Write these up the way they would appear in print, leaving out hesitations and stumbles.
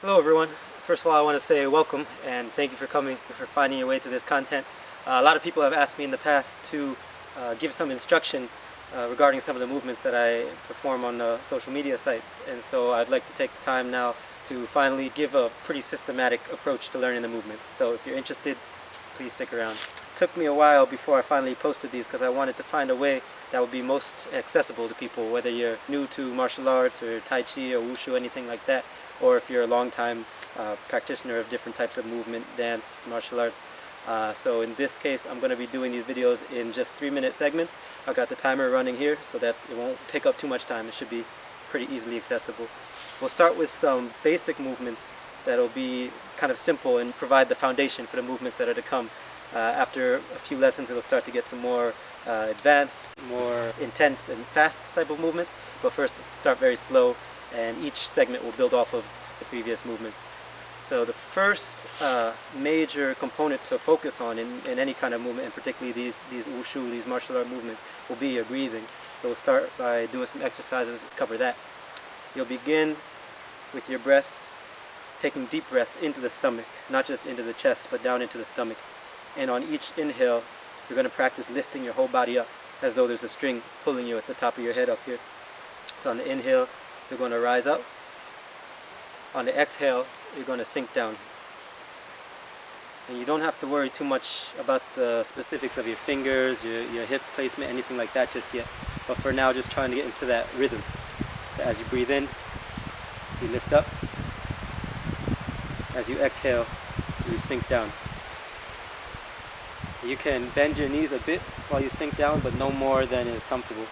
Hello everyone. First of all, I want to say welcome and thank you for coming, for finding your way to this content. A lot of people have asked me in the past to give some instruction regarding some of the movements that I perform on social media sites, and so I'd like to take the time now to finally give a pretty systematic approach to learning the movements. So if you're interested, please stick around. It took me a while before I finally posted these because I wanted to find a way that would be most accessible to people, whether you're new to martial arts or Tai Chi or Wushu, anything like that, or if you're a long-time practitioner of different types of movement, dance, martial arts. So in this case, I'm going to be doing these videos in just 3-minute segments. I've got the timer running here so that it won't take up too much time. It should be pretty easily accessible. We'll start with some basic movements that'll be kind of simple and provide the foundation for the movements that are to come. After a few lessons, it'll start to get to more advanced, more intense and fast type of movements. But first, start very slow, and each segment will build off of the previous movements. So the first major component to focus on in any kind of movement, and particularly these Wushu, these martial art movements, will be your breathing. So we'll start by doing some exercises to cover that. You'll begin with your breath, taking deep breaths into the stomach, not just into the chest, but down into the stomach. And on each inhale, you're going to practice lifting your whole body up as though there's a string pulling you at the top of your head up here. So on the inhale, you're going to rise up. On the exhale, you're going to sink down. And you don't have to worry too much about the specifics of your fingers, your hip placement, anything like that just yet. But for now, just trying to get into that rhythm. So as you breathe in, you lift up. As you exhale, you sink down. You can bend your knees a bit while you sink down, but no more than is comfortable.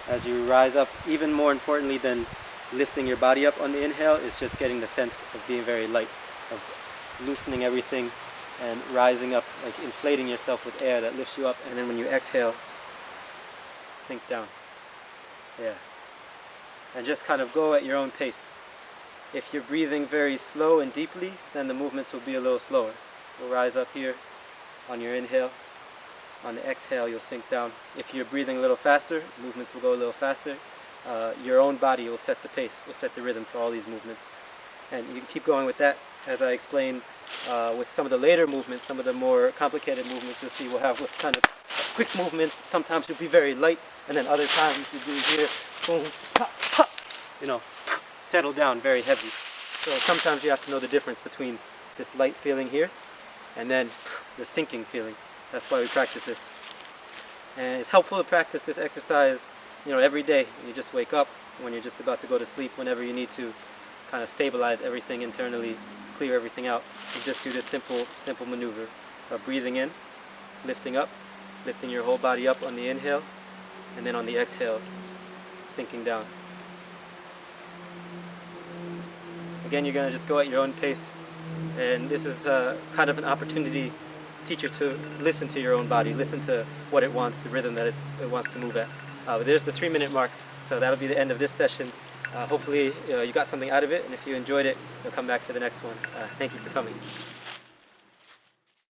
As you rise up, even more importantly than lifting your body up on the inhale, is just getting the sense of being very light, of loosening everything and rising up, like inflating yourself with air that lifts you up. And then when you exhale, sink down. Yeah. And just kind of go at your own pace. If you're breathing very slow and deeply, then the movements will be a little slower. You'll rise up here on your inhale. On the exhale, you'll sink down. If you're breathing a little faster, movements will go a little faster. Your own body will set the pace, will set the rhythm for all these movements. And you can keep going with that. As I explained with some of the later movements, some of the more complicated movements, you'll see we'll have with kind of quick movements. Sometimes you'll be very light, and then other times you'll be here, boom, ha, ha, settle down very heavy. So sometimes you have to know the difference between this light feeling here and then the sinking feeling. That's why we practice this. And it's helpful to practice this exercise, every day. When you just wake up, when you're just about to go to sleep, whenever you need to kind of stabilize everything internally, clear everything out. You just do this simple maneuver of breathing in, lifting up, lifting your whole body up on the inhale, and then on the exhale, sinking down. Again, you're going to just go at your own pace, and this is kind of an opportunity, teacher, to listen to your own body, listen to what it wants, the rhythm that it wants to move at. There's the 3-minute mark, so that'll be the end of this session. Hopefully you got something out of it, and if you enjoyed it, you'll come back for the next one. Thank you for coming.